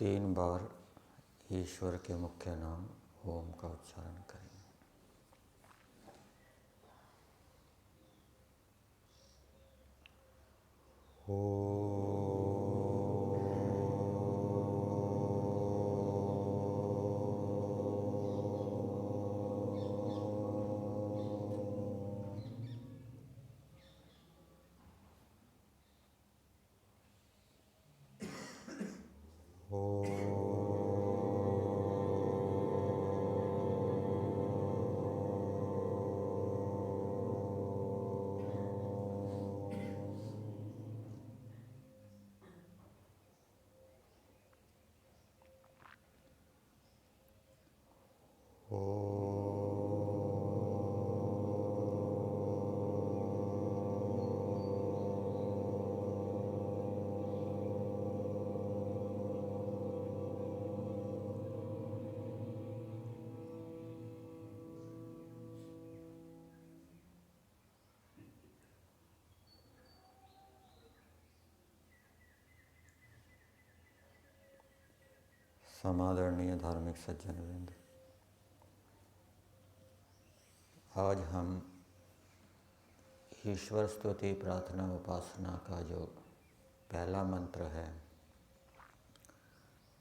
3 बार ईश्वर के मुख्य नाम ओम का उच्चारण करें। समादरणीय धार्मिक सज्जनवृंद, आज हम ईश्वर स्तुति प्रार्थना उपासना का जो पहला मंत्र है,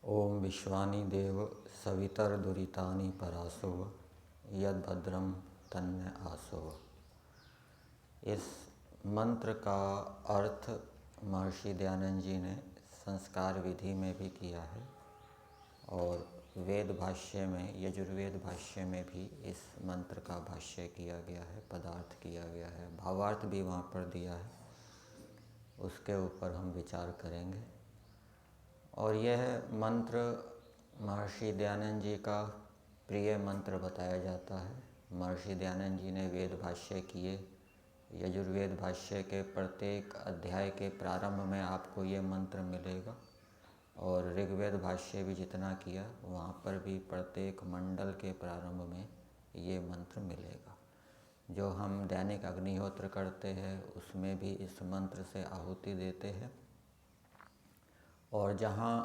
ओम विश्वानि देव सवितर दुरितानि परासो यद भद्रम तन्मे आसो। इस मंत्र का अर्थ महर्षि दयानंद जी ने संस्कार विधि में भी किया है और वेद भाष्य में, यजुर्वेद भाष्य में भी इस मंत्र का भाष्य किया गया है, पदार्थ किया गया है, भावार्थ भी वहाँ पर दिया है। उसके ऊपर हम विचार करेंगे। और यह मंत्र महर्षि दयानंद जी का प्रिय मंत्र बताया जाता है। महर्षि दयानंद जी ने वेद भाष्य किए। यजुर्वेद भाष्य के प्रत्येक अध्याय के प्रारंभ में आपको ये मंत्र मिलेगा और ऋग्वेद भाष्य भी जितना किया वहाँ पर भी प्रत्येक मंडल के प्रारंभ में ये मंत्र मिलेगा। जो हम दैनिक अग्निहोत्र करते हैं उसमें भी इस मंत्र से आहुति देते हैं। और जहाँ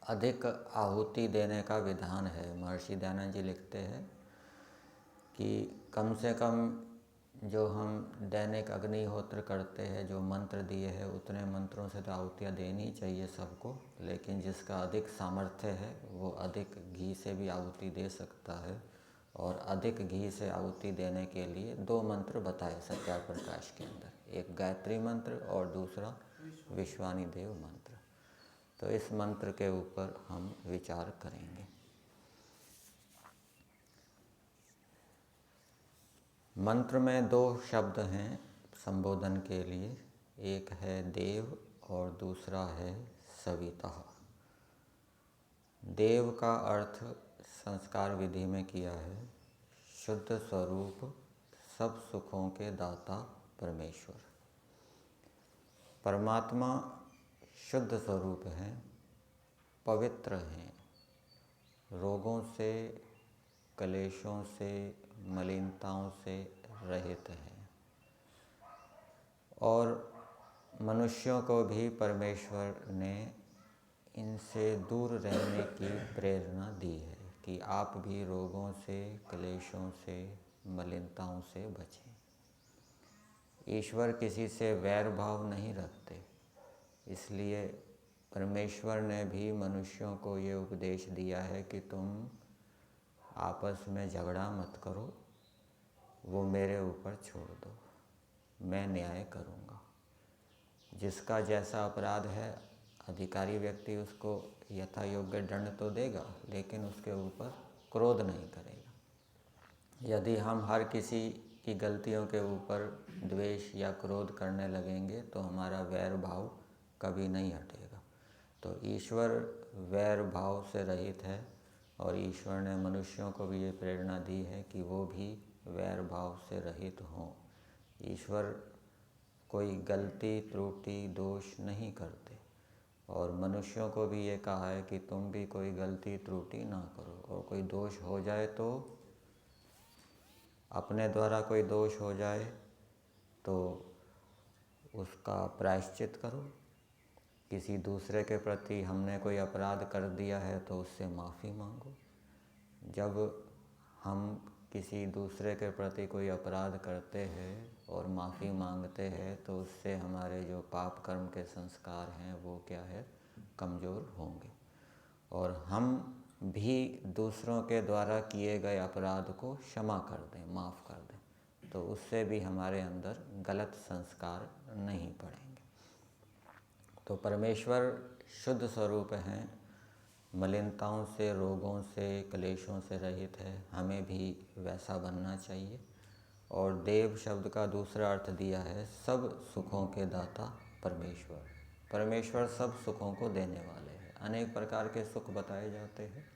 अधिक आहुति देने का विधान है, महर्षि दयानंद जी लिखते हैं कि कम से कम जो हम दैनिक अग्निहोत्र करते हैं, जो मंत्र दिए हैं उतने मंत्रों से तो आहुतियाँ देनी चाहिए सबको, लेकिन जिसका अधिक सामर्थ्य है वो अधिक घी से भी आहुति दे सकता है। और अधिक घी से आहुति देने के लिए 2 मंत्र बताए सत्यार प्रकाश के अंदर, एक गायत्री मंत्र और दूसरा विश्वानि देव मंत्र। तो इस मंत्र के ऊपर हम विचार करेंगे। मंत्र में 2 शब्द हैं संबोधन के लिए, एक है देव और दूसरा है सविता। देव का अर्थ संस्कार विधि में किया है शुद्ध स्वरूप, सब सुखों के दाता परमेश्वर। परमात्मा शुद्ध स्वरूप हैं, पवित्र हैं, रोगों से, क्लेशों से, मलिनताओं से रहित हैं। और मनुष्यों को भी परमेश्वर ने इनसे दूर रहने की प्रेरणा दी है कि आप भी रोगों से, क्लेशों से, मलिनताओं से बचें। ईश्वर किसी से वैर भाव नहीं रखते, इसलिए परमेश्वर ने भी मनुष्यों को ये उपदेश दिया है कि तुम आपस में झगड़ा मत करो, वो मेरे ऊपर छोड़ दो, मैं न्याय करूँगा। जिसका जैसा अपराध है अधिकारी व्यक्ति उसको यथा योग्य दंड तो देगा, लेकिन उसके ऊपर क्रोध नहीं करेगा। यदि हम हर किसी की गलतियों के ऊपर द्वेष या क्रोध करने लगेंगे तो हमारा वैर भाव कभी नहीं हटेगा। तो ईश्वर वैर भाव से रहित है और ईश्वर ने मनुष्यों को भी ये प्रेरणा दी है कि वो भी वैर भाव से रहित हों। ईश्वर कोई गलती, त्रुटि, दोष नहीं करते और मनुष्यों को भी ये कहा है कि तुम भी कोई गलती, त्रुटि ना करो। और कोई दोष हो जाए तो, अपने द्वारा कोई दोष हो जाए तो उसका प्रायश्चित करो किसी दूसरे के प्रति हमने कोई अपराध कर दिया है तो उससे माफ़ी मांगो। जब हम किसी दूसरे के प्रति कोई अपराध करते हैं और माफ़ी मांगते हैं तो उससे हमारे जो पाप कर्म के संस्कार हैं वो क्या है, कमज़ोर होंगे, और हम भी दूसरों के द्वारा किए गए अपराध को क्षमा कर दें, माफ़ कर दें, तो उससे भी हमारे अंदर गलत संस्कार नहीं पड़ेंगे। तो परमेश्वर शुद्ध स्वरूप हैं, मलिनताओं से, रोगों से, क्लेशों से रहित है। हमें भी वैसा बनना चाहिए। और देव शब्द का दूसरा अर्थ दिया है सब सुखों के दाता परमेश्वर। परमेश्वर सब सुखों को देने वाले हैं। अनेक प्रकार के सुख बताए जाते हैं।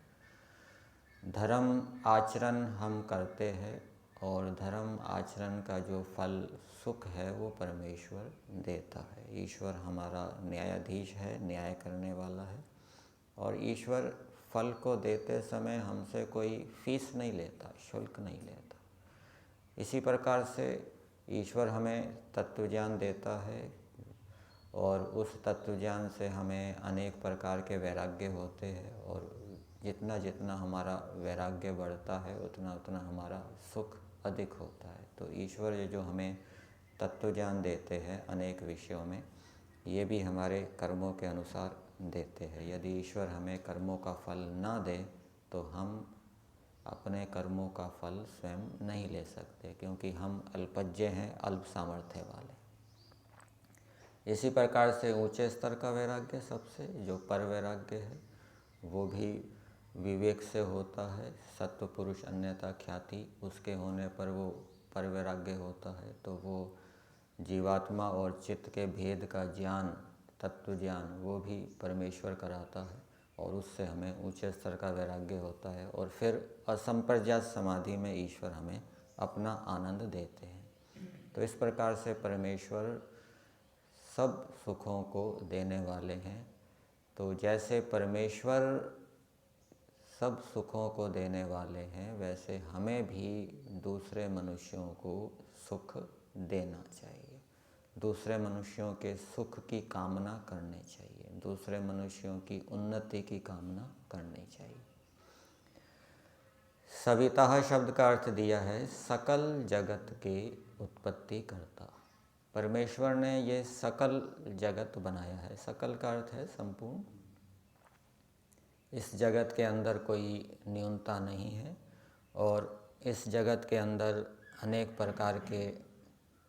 धर्म आचरण हम करते हैं और धर्म आचरण का जो फल सुख है वो परमेश्वर देता है। ईश्वर हमारा न्यायाधीश है, न्याय करने वाला है, और ईश्वर फल को देते समय हमसे कोई फीस नहीं लेता, शुल्क नहीं लेता। इसी प्रकार से ईश्वर हमें तत्वज्ञान देता है और उस तत्वज्ञान से हमें अनेक प्रकार के वैराग्य होते हैं, और जितना जितना हमारा वैराग्य बढ़ता है उतना उतना हमारा सुख अधिक होता है। तो ईश्वर ये जो हमें तत्वज्ञान देते हैं अनेक विषयों में, ये भी हमारे कर्मों के अनुसार देते हैं। यदि ईश्वर हमें कर्मों का फल ना दे तो हम अपने कर्मों का फल स्वयं नहीं ले सकते, क्योंकि हम अल्पज्ञ हैं, अल्प सामर्थ्य वाले। इसी प्रकार से ऊंचे स्तर का वैराग्य सबसे जो पर वैराग्य है वो भी विवेक से होता है। सत्व पुरुष अन्यथा ख्याति, उसके होने पर वो पर वैराग्य होता है। तो वो जीवात्मा और चित्त के भेद का ज्ञान, तत्व ज्ञान, वो भी परमेश्वर कराता है और उससे हमें ऊंचे स्तर का वैराग्य होता है। और फिर असंप्रज्ञात समाधि में ईश्वर हमें अपना आनंद देते हैं। तो इस प्रकार से परमेश्वर सब सुखों को देने वाले हैं। तो जैसे परमेश्वर सब सुखों को देने वाले हैं, वैसे हमें भी दूसरे मनुष्यों को सुख देना चाहिए। दूसरे मनुष्यों के सुख की कामना करनी चाहिए, दूसरे मनुष्यों की उन्नति की कामना करनी चाहिए। सविता शब्द का अर्थ दिया है सकल जगत के उत्पत्ति करता। परमेश्वर ने ये सकल जगत बनाया है। सकल का अर्थ है संपूर्ण। इस जगत के अंदर कोई न्यूनता नहीं है, और इस जगत के अंदर अनेक प्रकार के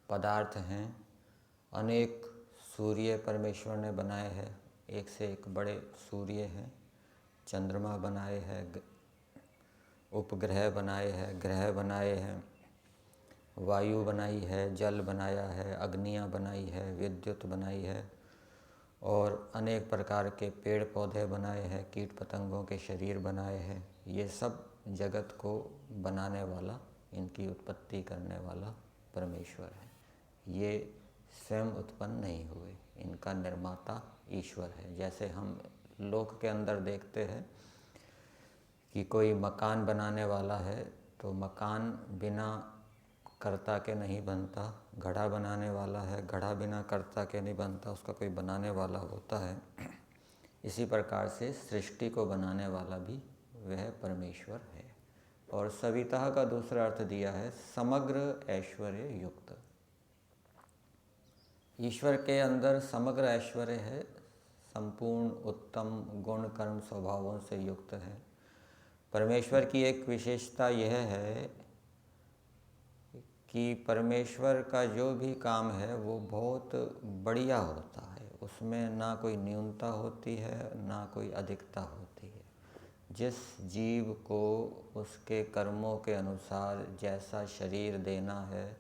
पदार्थ हैं। अनेक सूर्य परमेश्वर ने बनाए हैं, एक से एक बड़े सूर्य हैं। चंद्रमा बनाए हैं, उपग्रह बनाए हैं, ग्रह बनाए हैं, वायु बनाई है, जल बनाया है, अग्नियाँ बनाई है, विद्युत बनाई है, और अनेक प्रकार के पेड़ पौधे बनाए हैं, कीट पतंगों के शरीर बनाए हैं। ये सब जगत को बनाने वाला, इनकी उत्पत्ति करने वाला परमेश्वर है। ये स्वयं उत्पन्न नहीं हुए, इनका निर्माता ईश्वर है। जैसे हम लोक के अंदर देखते हैं कि कोई मकान बनाने वाला है तो मकान बिना कर्ता के नहीं बनता। घड़ा बनाने वाला है, घड़ा बिना कर्ता के नहीं बनता, उसका कोई बनाने वाला होता है। इसी प्रकार से सृष्टि को बनाने वाला भी वह परमेश्वर है। और सविता का दूसरा अर्थ दिया है समग्र ऐश्वर्य युक्त। ईश्वर के अंदर समग्र ऐश्वर्य है, संपूर्ण उत्तम गुण कर्म स्वभावों से युक्त है। परमेश्वर की एक विशेषता यह है कि परमेश्वर का जो भी काम है वो बहुत बढ़िया होता है। उसमें ना कोई न्यूनता होती है, ना कोई अधिकता होती है। जिस जीव को उसके कर्मों के अनुसार जैसा शरीर देना है,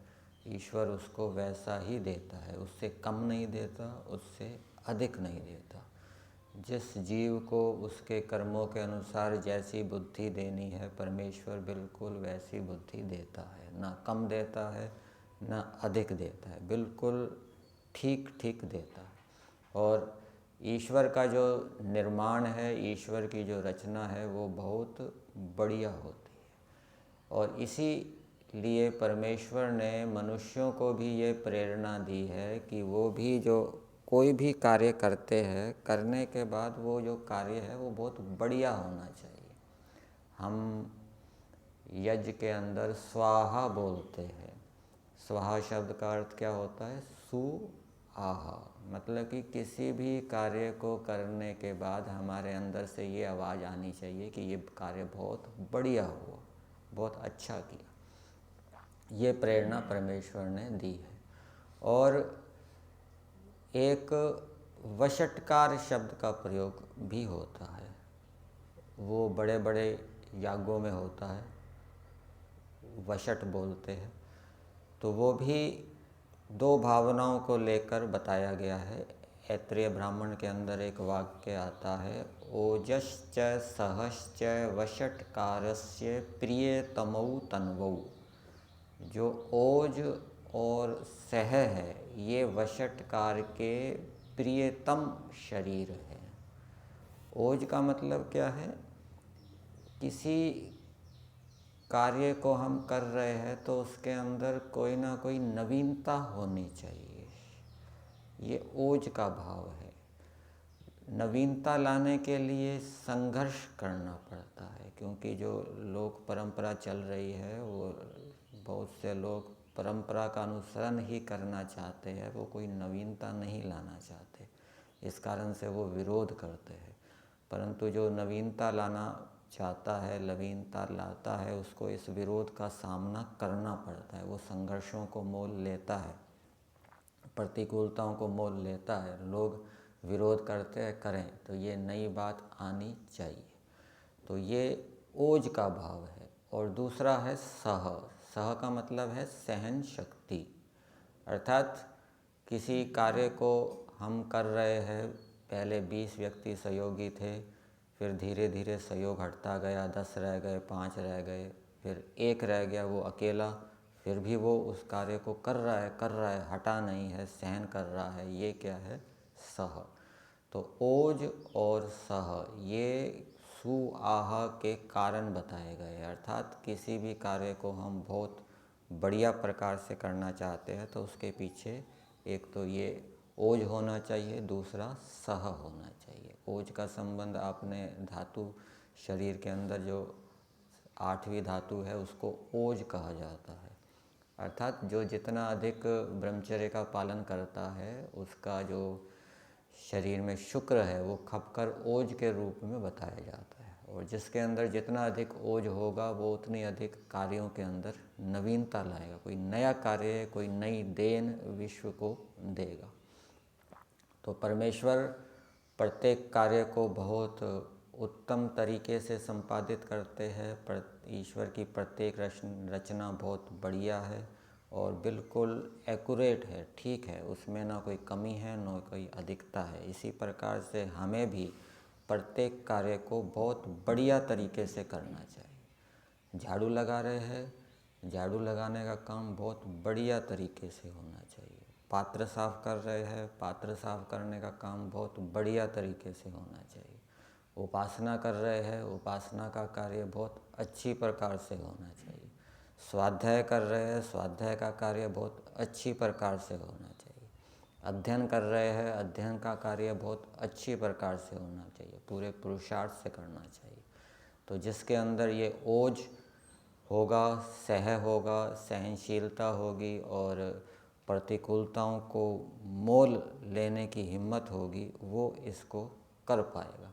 ईश्वर उसको वैसा ही देता है। उससे कम नहीं देता, उससे अधिक नहीं देता। जिस जीव को उसके कर्मों के अनुसार जैसी बुद्धि देनी है, परमेश्वर बिल्कुल वैसी बुद्धि देता है। ना कम देता है, ना अधिक देता है, बिल्कुल ठीक ठीक देता है। और ईश्वर का जो निर्माण है, ईश्वर की जो रचना है, वो बहुत बढ़िया होती है। और इसीलिए परमेश्वर ने मनुष्यों को भी ये प्रेरणा दी है कि वो भी जो कोई भी कार्य करते हैं, करने के बाद वो जो कार्य है वो बहुत बढ़िया होना चाहिए। हम यज्ञ के अंदर स्वाहा बोलते हैं। स्वाहा शब्द का अर्थ क्या होता है? सु आहा, मतलब कि किसी भी कार्य को करने के बाद हमारे अंदर से ये आवाज़ आनी चाहिए कि ये कार्य बहुत बढ़िया हुआ, बहुत अच्छा किया। ये प्रेरणा परमेश्वर ने दी है। और एक वषटकार शब्द का प्रयोग भी होता है, वो बड़े बड़े यागों में होता है, वषट बोलते हैं। तो वो भी दो भावनाओं को लेकर बताया गया है। ऐत्रेय ब्राह्मण के अंदर एक वाक्य आता है, ओजश्च सहश्च वषटकारस्य प्रियतमौ तन्वौ। जो ओज और सह है, ये वषटकार के प्रियतम शरीर है। ओज का मतलब क्या है? किसी कार्य को हम कर रहे हैं तो उसके अंदर कोई ना कोई नवीनता होनी चाहिए, ये ओज का भाव है। नवीनता लाने के लिए संघर्ष करना पड़ता है, क्योंकि जो लोक परंपरा चल रही है वो बहुत से लोग परंपरा का अनुसरण ही करना चाहते हैं, वो कोई नवीनता नहीं लाना चाहते। इस कारण से वो विरोध करते हैं। परंतु जो नवीनता लाना चाहता है, नवीनता लाता है, उसको इस विरोध का सामना करना पड़ता है। वो संघर्षों को मोल लेता है, प्रतिकूलताओं को मोल लेता है। लोग विरोध करते हैं, करें, तो ये नई बात आनी चाहिए। तो ये ओज का भाव है। और दूसरा है सह। सह का मतलब है सहन शक्ति। अर्थात किसी कार्य को हम कर रहे हैं, पहले 20 व्यक्ति सहयोगी थे, फिर धीरे धीरे सहयोग हटता गया, 10 रह गए, 5 रह गए, फिर 1 रह गया, वो अकेला, फिर भी वो उस कार्य को कर रहा है, हटा नहीं है, सहन कर रहा है। ये क्या है? सह। तो ओज और सह ये सु आह के कारण बताए गए। अर्थात किसी भी कार्य को हम बहुत बढ़िया प्रकार से करना चाहते हैं तो उसके पीछे एक तो ये ओज होना चाहिए, दूसरा सह होना चाहिए। ओज का संबंध आपने धातु, शरीर के अंदर जो 8वीं धातु है उसको ओज कहा जाता है। अर्थात जो जितना अधिक ब्रह्मचर्य का पालन करता है उसका जो शरीर में शुक्र है वो खपकर ओज के रूप में बताया जाता है। और जिसके अंदर जितना अधिक ओज होगा वो उतनी अधिक कार्यों के अंदर नवीनता लाएगा, कोई नया कार्य, कोई नई देन विश्व को देगा। तो परमेश्वर प्रत्येक कार्य को बहुत उत्तम तरीके से संपादित करते हैं। ईश्वर की प्रत्येक रचना बहुत बढ़िया है और बिल्कुल एक्यूरेट है, ठीक है, उसमें ना कोई कमी है ना कोई अधिकता है। इसी प्रकार से हमें भी प्रत्येक कार्य को बहुत बढ़िया तरीके से करना चाहिए। झाड़ू लगा रहे हैं, झाड़ू लगाने का काम बहुत बढ़िया तरीके से होना चाहिए। पात्र साफ कर रहे हैं, पात्र साफ करने का काम बहुत बढ़िया तरीके से होना चाहिए। उपासना कर रहे हैं, उपासना का कार्य बहुत अच्छी प्रकार से होना चाहिए। स्वाध्याय कर रहे हैं, स्वाध्याय का कार्य बहुत अच्छी प्रकार से होना चाहिए। अध्ययन कर रहे हैं, अध्ययन का कार्य बहुत अच्छी प्रकार से होना चाहिए, पूरे पुरुषार्थ से करना चाहिए। तो जिसके अंदर ये ओज होगा, सह होगा, सहनशीलता होगी और प्रतिकूलताओं को मोल लेने की हिम्मत होगी, वो इसको कर पाएगा।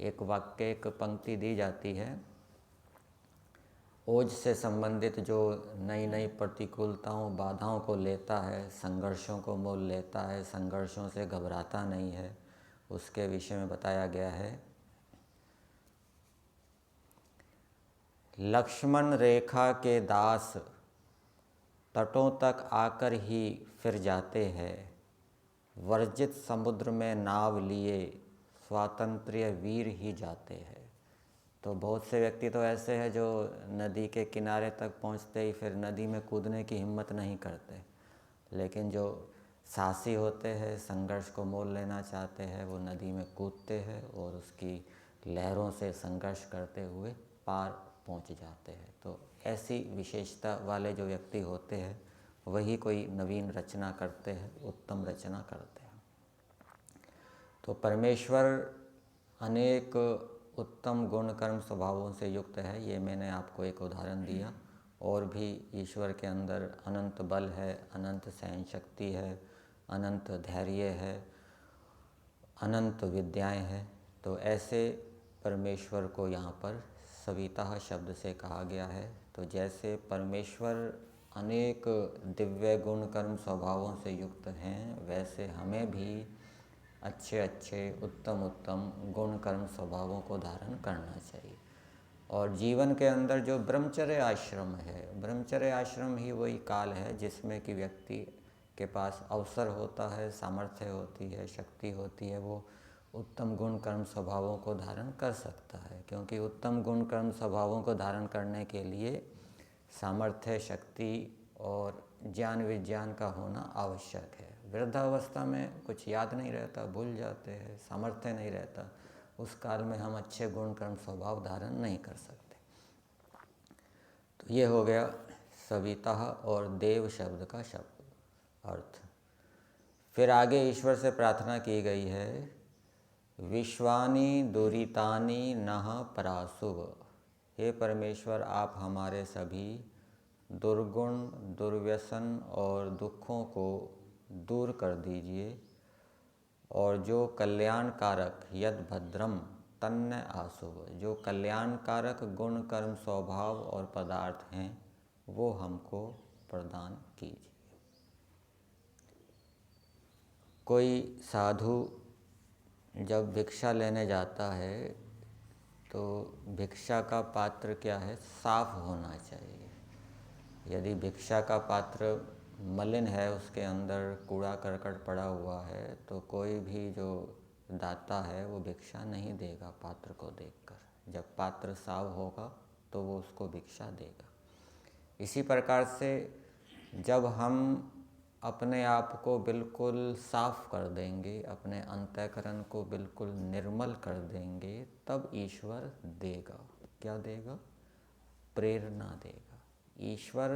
एक वाक्य, एक पंक्ति दी जाती है, ओज से संबंधित जो नई नई प्रतिकूलताओं, बाधाओं को लेता है, संघर्षों को मोल लेता है, संघर्षों से घबराता नहीं है, उसके विषय में बताया गया है, लक्ष्मण रेखा के दास तटों तक आकर ही फिर जाते हैं, वर्जित समुद्र में नाव लिए स्वातंत्र्य वीर ही जाते हैं। तो बहुत से व्यक्ति तो ऐसे हैं जो नदी के किनारे तक पहुंचते ही फिर नदी में कूदने की हिम्मत नहीं करते, लेकिन जो साहसी होते हैं, संघर्ष को मोल लेना चाहते हैं, वो नदी में कूदते हैं और उसकी लहरों से संघर्ष करते हुए पार पहुंच जाते हैं। तो ऐसी विशेषता वाले जो व्यक्ति होते हैं वही कोई नवीन रचना करते हैं, उत्तम रचना करते हैं। तो परमेश्वर अनेक उत्तम गुण कर्म स्वभावों से युक्त है, ये मैंने आपको एक उदाहरण दिया। और भी ईश्वर के अंदर अनंत बल है, अनंत सहन शक्ति है, अनंत धैर्य है, अनंत विद्याएं हैं। तो ऐसे परमेश्वर को यहाँ पर सविता शब्द से कहा गया है। तो जैसे परमेश्वर अनेक दिव्य गुण कर्म स्वभावों से युक्त हैं, वैसे हमें भी अच्छे अच्छे उत्तम उत्तम गुण कर्म स्वभावों को धारण करना चाहिए। और जीवन के अंदर जो ब्रह्मचर्य आश्रम है, ब्रह्मचर्य आश्रम ही वही काल है जिसमें कि व्यक्ति के पास अवसर होता है, सामर्थ्य होती है, शक्ति होती है, वो उत्तम गुण कर्म स्वभावों को धारण कर सकता है। क्योंकि उत्तम गुण कर्म स्वभावों को धारण करने के लिए सामर्थ्य, शक्ति और ज्ञान विज्ञान का होना आवश्यक है। वृद्धावस्था में कुछ याद नहीं रहता, भूल जाते हैं, सामर्थ्य नहीं रहता, उस काल में हम अच्छे गुण कर्म स्वभाव धारण नहीं कर सकते। तो ये हो गया सविता और देव शब्द का शब्द अर्थ। फिर आगे ईश्वर से प्रार्थना की गई है, विश्वानि दुरितानि नः परासुव। हे परमेश्वर, आप हमारे सभी दुर्गुण, दुर्व्यसन और दुखों को दूर कर दीजिए, और जो कल्याणकारक यद भद्रम तन्न आसुव, जो कल्याणकारक गुण कर्म स्वभाव और पदार्थ हैं वो हमको प्रदान कीजिए। कोई साधु जब भिक्षा लेने जाता है तो भिक्षा का पात्र क्या है, साफ होना चाहिए। यदि भिक्षा का पात्र मलिन है, उसके अंदर कूड़ा करकट पड़ा हुआ है, तो कोई भी जो दाता है वो भिक्षा नहीं देगा पात्र को देखकर। जब पात्र साफ होगा तो वो उसको भिक्षा देगा। इसी प्रकार से जब हम अपने आप को बिल्कुल साफ कर देंगे, अपने अंतःकरण को बिल्कुल निर्मल कर देंगे, तब ईश्वर देगा। क्या देगा? प्रेरणा देगा। ईश्वर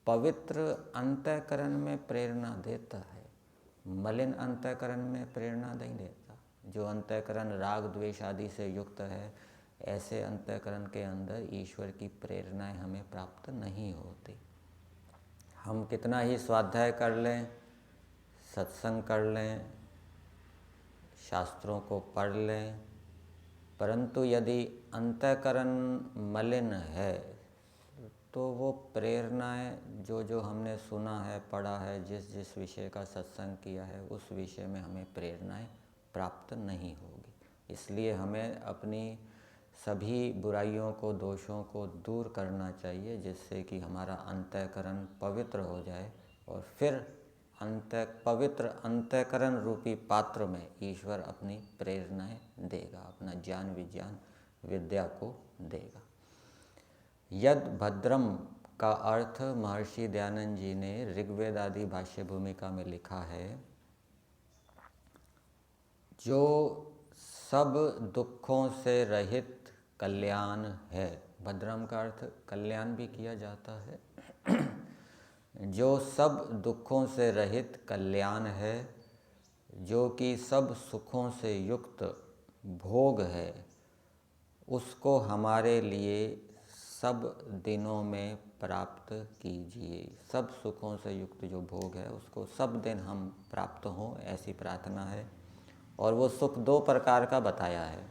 पवित्र अंतःकरण में प्रेरणा देता है, मलिन अंतःकरण में प्रेरणा नहीं देता। जो अंतःकरण राग द्वेष आदि से युक्त है, ऐसे अंतःकरण के अंदर ईश्वर की प्रेरणाएं हमें प्राप्त नहीं होती। हम कितना ही स्वाध्याय कर लें, सत्संग कर लें, शास्त्रों को पढ़ लें, परंतु यदि अंतःकरण मलिन है तो वो प्रेरणाएं जो जो हमने सुना है, पढ़ा है, जिस जिस विषय का सत्संग किया है, उस विषय में हमें प्रेरणाएं प्राप्त नहीं होगी। इसलिए हमें अपनी सभी बुराइयों को, दोषों को दूर करना चाहिए, जिससे कि हमारा अंतःकरण पवित्र हो जाए, और फिर पवित्र अंतःकरण रूपी पात्र में ईश्वर अपनी प्रेरणाएं देगा, अपना ज्ञान विज्ञान विद्या को देगा। यद भद्रम का अर्थ महर्षि दयानंद जी ने ऋग्वेद आदि भाष्य भूमिका में लिखा है, जो सब दुखों से रहित कल्याण है। भद्रम का अर्थ कल्याण भी किया जाता है। जो सब दुखों से रहित कल्याण है, जो कि सब सुखों से युक्त भोग है, उसको हमारे लिए सब दिनों में प्राप्त कीजिए। सब सुखों से युक्त जो भोग है उसको सब दिन हम प्राप्त हों, ऐसी प्रार्थना है। और वो सुख दो प्रकार का बताया है।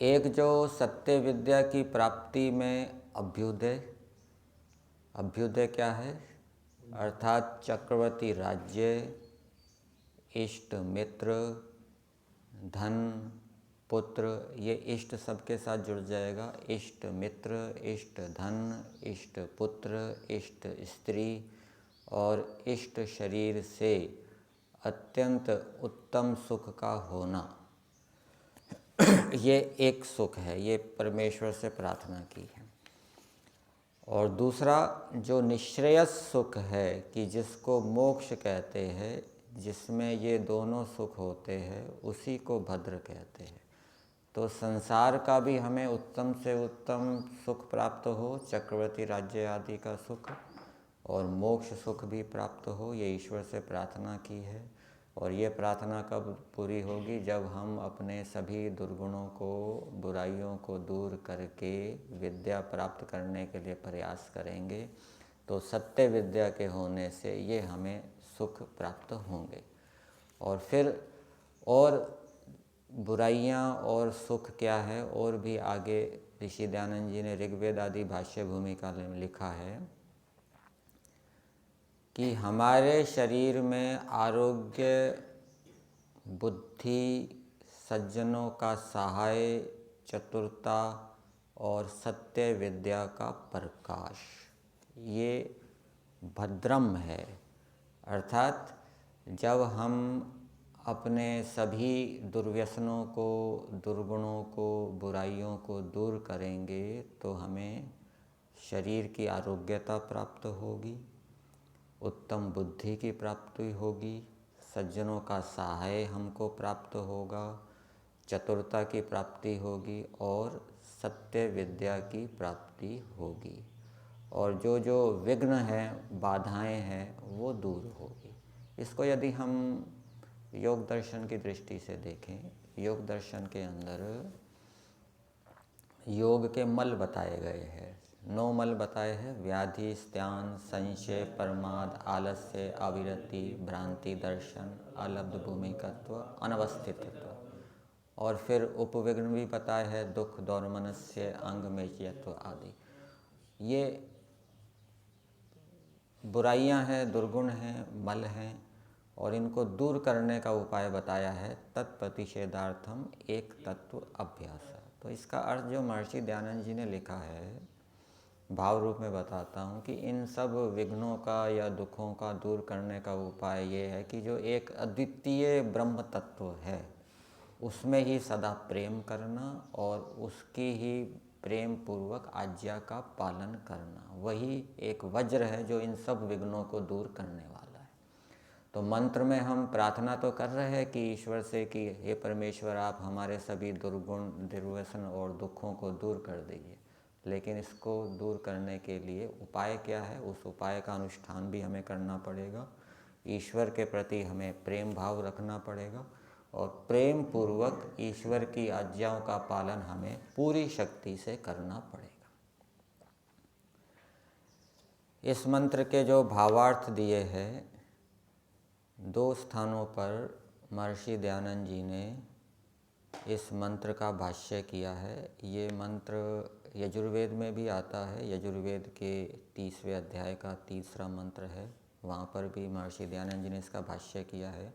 एक जो सत्य विद्या की प्राप्ति में अभ्युदय। अभ्युदय क्या है? अर्थात चक्रवर्ती राज्य, इष्ट मित्र, धन, पुत्र, ये इष्ट सबके साथ जुड़ जाएगा। इष्ट मित्र, इष्ट धन, इष्ट पुत्र, इष्ट स्त्री और इष्ट शरीर से अत्यंत उत्तम सुख का होना, ये एक सुख है। ये परमेश्वर से प्रार्थना की है। और दूसरा जो निश्रेयस सुख है, कि जिसको मोक्ष कहते हैं, जिसमें ये दोनों सुख होते हैं, उसी को भद्र कहते हैं। तो संसार का भी हमें उत्तम से उत्तम सुख प्राप्त हो, चक्रवर्ती राज्य आदि का सुख, और मोक्ष सुख भी प्राप्त हो, ये ईश्वर से प्रार्थना की है। और ये प्रार्थना कब पूरी होगी? जब हम अपने सभी दुर्गुणों को, बुराइयों को दूर करके विद्या प्राप्त करने के लिए प्रयास करेंगे, तो सत्य विद्या के होने से ये हमें सुख प्राप्त होंगे। और फिर और बुराइयां और सुख क्या है, और भी आगे ऋषि दयानंद जी ने ऋग्वेद आदि भाष्य भूमिका में लिखा है कि हमारे शरीर में आरोग्य, बुद्धि, सज्जनों का सहाय, चतुरता और सत्य विद्या का प्रकाश, ये भद्रम है। अर्थात जब हम अपने सभी दुर्व्यसनों को, दुर्गुणों को, बुराइयों को दूर करेंगे तो हमें शरीर की आरोग्यता प्राप्त होगी, उत्तम बुद्धि की प्राप्ति होगी, सज्जनों का सहाय हमको प्राप्त होगा, चतुरता की प्राप्ति होगी और सत्य विद्या की प्राप्ति होगी। और जो जो विघ्न हैं, बाधाएं हैं, वो दूर होगी। इसको यदि हम योग दर्शन की दृष्टि से देखें, योग दर्शन के अंदर योग के मल बताए गए हैं। 9 मल बताए हैं: व्याधि, स्त्यान, संशय, प्रमाद, आलस्य, अविरति, भ्रांति दर्शन, अलब्ध भूमिकत्व, अनवस्थितत्व। और फिर उपविघ्न भी बताए हैं: दुख, दौर्मनस्य, अंग मेचयत्व आदि। ये बुराइयां हैं, दुर्गुण हैं, मल हैं, और इनको दूर करने का उपाय बताया है तत्प्रतिषेधार्थम एक तत्व अभ्यास। तो इसका अर्थ जो महर्षि दयानंद जी ने लिखा है, भाव रूप में बताता हूँ कि इन सब विघ्नों का या दुखों का दूर करने का उपाय ये है कि जो एक अद्वितीय ब्रह्म तत्व है उसमें ही सदा प्रेम करना और उसकी ही प्रेम पूर्वक आज्ञा का पालन करना, वही एक वज्र है जो इन सब विघ्नों को दूर करने वाला है। तो मंत्र में हम प्रार्थना तो कर रहे हैं कि ईश्वर से कि हे परमेश्वर, आप हमारे सभी दुर्गुण, दुर्व्यसन और दुखों को दूर कर दीजिए, लेकिन इसको दूर करने के लिए उपाय क्या है? उस उपाय का अनुष्ठान भी हमें करना पड़ेगा। ईश्वर के प्रति हमें प्रेम भाव रखना पड़ेगा और प्रेम पूर्वक ईश्वर की आज्ञाओं का पालन हमें पूरी शक्ति से करना पड़ेगा। इस मंत्र के जो भावार्थ दिए हैं, 2 स्थानों पर महर्षि दयानंद जी ने इस मंत्र का भाष्य किया है। ये मंत्र यजुर्वेद में भी आता है। यजुर्वेद के 30वें अध्याय का 3रा मंत्र है, वहाँ पर भी महर्षि दयानंद जी ने इसका भाष्य किया है।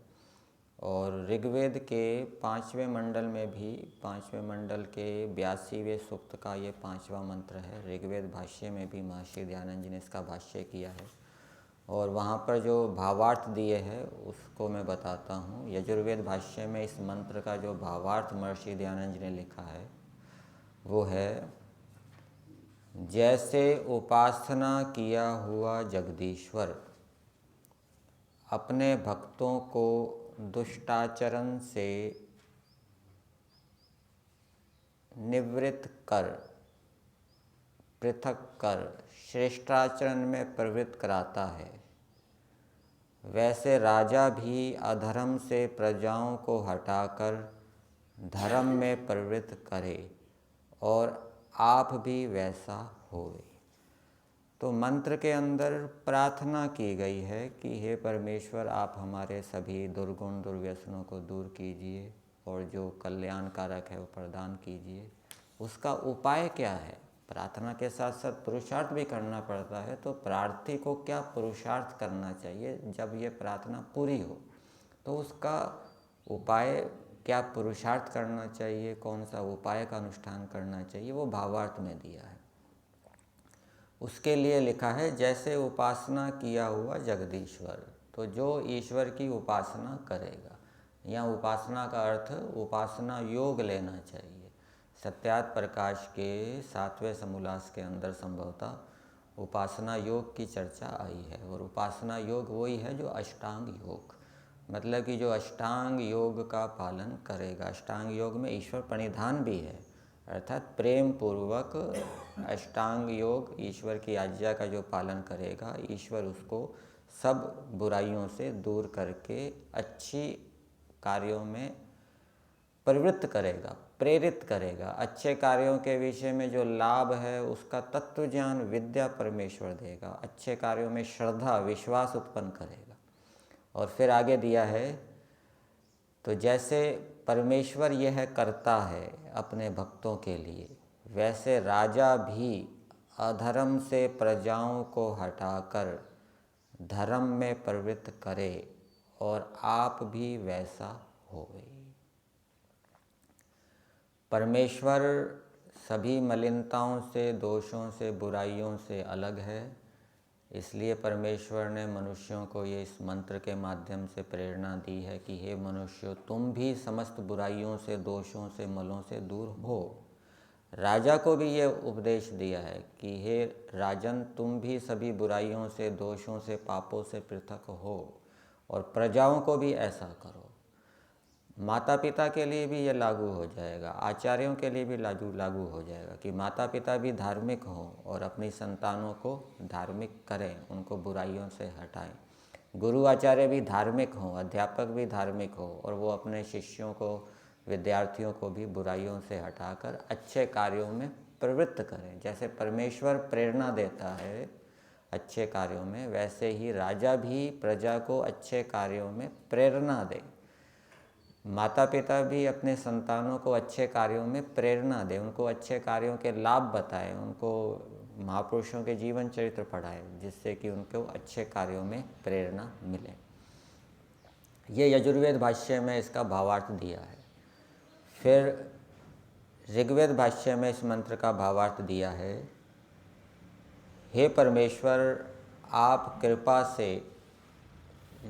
और ऋग्वेद के 5वें मंडल में भी, 5वें मंडल के 82वें सूक्त का ये 5वां मंत्र है। ऋग्वेद भाष्य में भी महर्षि दयानंद जी ने इसका भाष्य किया है और वहाँ पर जो भावार्थ दिए हैं उसको मैं बताता हूँ। यजुर्वेद भाष्य में इस मंत्र का जो भावार्थ महर्षि दयानंद जी ने लिखा है वो है: जैसे उपासना किया हुआ जगदीश्वर अपने भक्तों को दुष्टाचरण से निवृत्त कर, पृथक कर श्रेष्ठाचरण में प्रवृत्त कराता है, वैसे राजा भी अधर्म से प्रजाओं को हटाकर धर्म में प्रवृत्त करे और आप भी वैसा होवे। तो मंत्र के अंदर प्रार्थना की गई है कि हे परमेश्वर, आप हमारे सभी दुर्गुण, दुर्व्यसनों को दूर कीजिए और जो कल्याणकारक है वो प्रदान कीजिए। उसका उपाय क्या है? प्रार्थना के साथ साथ पुरुषार्थ भी करना पड़ता है। तो प्रार्थी को क्या पुरुषार्थ करना चाहिए जब ये प्रार्थना पूरी हो? तो उसका उपाय क्या, पुरुषार्थ करना चाहिए, कौन सा उपाय का अनुष्ठान करना चाहिए, वो भावार्थ में दिया है। उसके लिए लिखा है जैसे उपासना किया हुआ जगदीश्वर। तो जो ईश्वर की उपासना करेगा, या उपासना का अर्थ उपासना योग लेना चाहिए। सत्यार्थ प्रकाश के 7वें समोल्लास के अंदर संभवतः उपासना योग की चर्चा आई है। और उपासना योग वही है जो अष्टांग योग, मतलब कि जो अष्टांग योग का पालन करेगा। अष्टांग योग में ईश्वर प्रणिधान भी है, अर्थात प्रेम पूर्वक अष्टांग योग ईश्वर की आज्ञा का जो पालन करेगा, ईश्वर उसको सब बुराइयों से दूर करके अच्छी कार्यों में प्रवृत्त करेगा, प्रेरित करेगा। अच्छे कार्यों के विषय में जो लाभ है उसका तत्व ज्ञान विद्या परमेश्वर देगा। अच्छे कार्यों में श्रद्धा विश्वास उत्पन्न करेगा। और फिर आगे दिया है, तो जैसे परमेश्वर यह करता है अपने भक्तों के लिए, वैसे राजा भी अधर्म से प्रजाओं को हटाकर धर्म में प्रवृत्त करे और आप भी वैसा होवे। परमेश्वर सभी मलिनताओं से, दोषों से, बुराइयों से अलग है। इसलिए परमेश्वर ने मनुष्यों को ये इस मंत्र के माध्यम से प्रेरणा दी है कि हे मनुष्यों, तुम भी समस्त बुराइयों से, दोषों से, मलों से दूर हो। राजा को भी ये उपदेश दिया है कि हे राजन, तुम भी सभी बुराइयों से, दोषों से, पापों से पृथक हो और प्रजाओं को भी ऐसा करो। माता पिता के लिए भी ये लागू हो जाएगा, आचार्यों के लिए भी लागू हो जाएगा कि माता पिता भी धार्मिक हों और अपनी संतानों को धार्मिक करें, उनको बुराइयों से हटाएं। गुरु आचार्य भी धार्मिक हों, अध्यापक भी धार्मिक हो और वो अपने शिष्यों को, विद्यार्थियों को भी बुराइयों से हटाकर अच्छे कार्यों में प्रवृत्त करें। जैसे परमेश्वर प्रेरणा देता है अच्छे कार्यों में, वैसे ही राजा भी प्रजा को अच्छे कार्यों में प्रेरणा दे। माता पिता भी अपने संतानों को अच्छे कार्यों में प्रेरणा दें, उनको अच्छे कार्यों के लाभ बताएं, उनको महापुरुषों के जीवन चरित्र पढ़ाएं, जिससे कि उनको अच्छे कार्यों में प्रेरणा मिले। ये यजुर्वेद भाष्य में इसका भावार्थ दिया है। फिर ऋग्वेद भाष्य में इस मंत्र का भावार्थ दिया है, हे परमेश्वर, आप कृपा से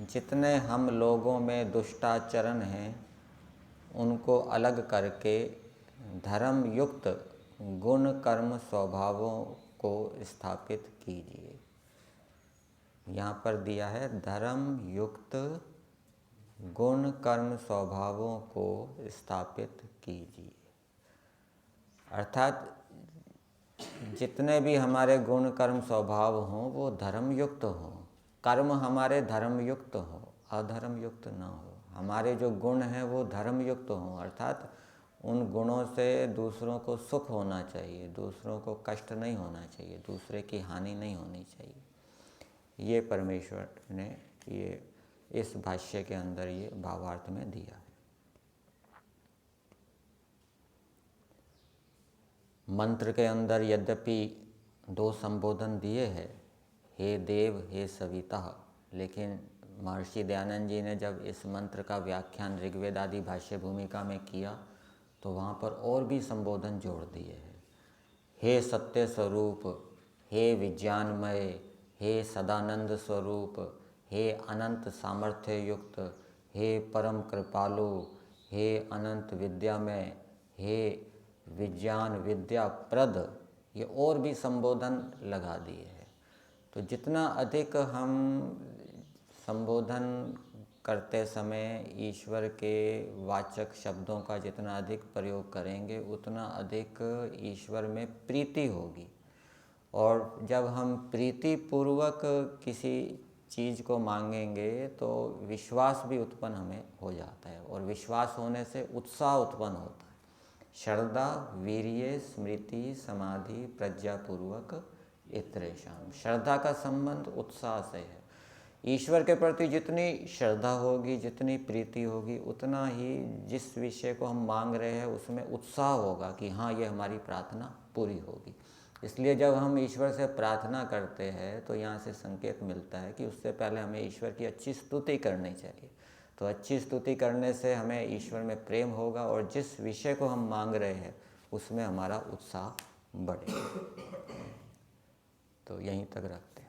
जितने हम लोगों में दुष्टाचरण हैं उनको अलग करके धर्म युक्त गुण कर्म स्वभावों को स्थापित कीजिए। यहाँ पर दिया है धर्म युक्त गुण कर्म स्वभावों को स्थापित कीजिए। अर्थात जितने भी हमारे गुण कर्म स्वभाव हों वो धर्म युक्त हों, कर्म हमारे धर्म युक्त हों, अधर्म युक्त न हो। हमारे जो गुण हैं वो धर्म युक्त हों, अर्थात उन गुणों से दूसरों को सुख होना चाहिए, दूसरों को कष्ट नहीं होना चाहिए, दूसरे की हानि नहीं होनी चाहिए। ये परमेश्वर ने ये इस भाष्य के अंदर ये भावार्थ में दिया है। मंत्र के अंदर यद्यपि 2 संबोधन दिए हैं, हे देव, हे सविता, लेकिन महर्षि दयानंद जी ने जब इस मंत्र का व्याख्यान ऋग्वेद आदि भाष्य भूमिका में किया तो वहाँ पर और भी संबोधन जोड़ दिए हैं। हे सत्य स्वरूप, हे विज्ञानमय, हे सदानंद स्वरूप, हे अनंत सामर्थ्य युक्त, हे परम कृपालु, हे अनंत विद्यामय, हे विज्ञान विद्या प्रद, ये और भी संबोधन लगा दिए हैं। तो जितना अधिक हम संबोधन करते समय ईश्वर के वाचक शब्दों का जितना अधिक प्रयोग करेंगे उतना अधिक ईश्वर में प्रीति होगी। और जब हम प्रीति पूर्वक किसी चीज़ को मांगेंगे तो विश्वास भी उत्पन्न हमें हो जाता है, और विश्वास होने से उत्साह उत्पन्न होता है। श्रद्धा वीर्य स्मृति समाधि प्रज्ञापूर्वक इतरेषाम। श्रद्धा का संबंध उत्साह से है। ईश्वर के प्रति जितनी श्रद्धा होगी, जितनी प्रीति होगी, उतना ही जिस विषय को हम मांग रहे हैं उसमें उत्साह होगा कि हाँ, ये हमारी प्रार्थना पूरी होगी। इसलिए जब हम ईश्वर से प्रार्थना करते हैं तो यहाँ से संकेत मिलता है कि उससे पहले हमें ईश्वर की अच्छी स्तुति करनी चाहिए। तो अच्छी स्तुति करने से हमें ईश्वर में प्रेम होगा और जिस विषय को हम मांग रहे हैं उसमें हमारा उत्साह बढ़ेगा। तो यहीं तक रखते हैं।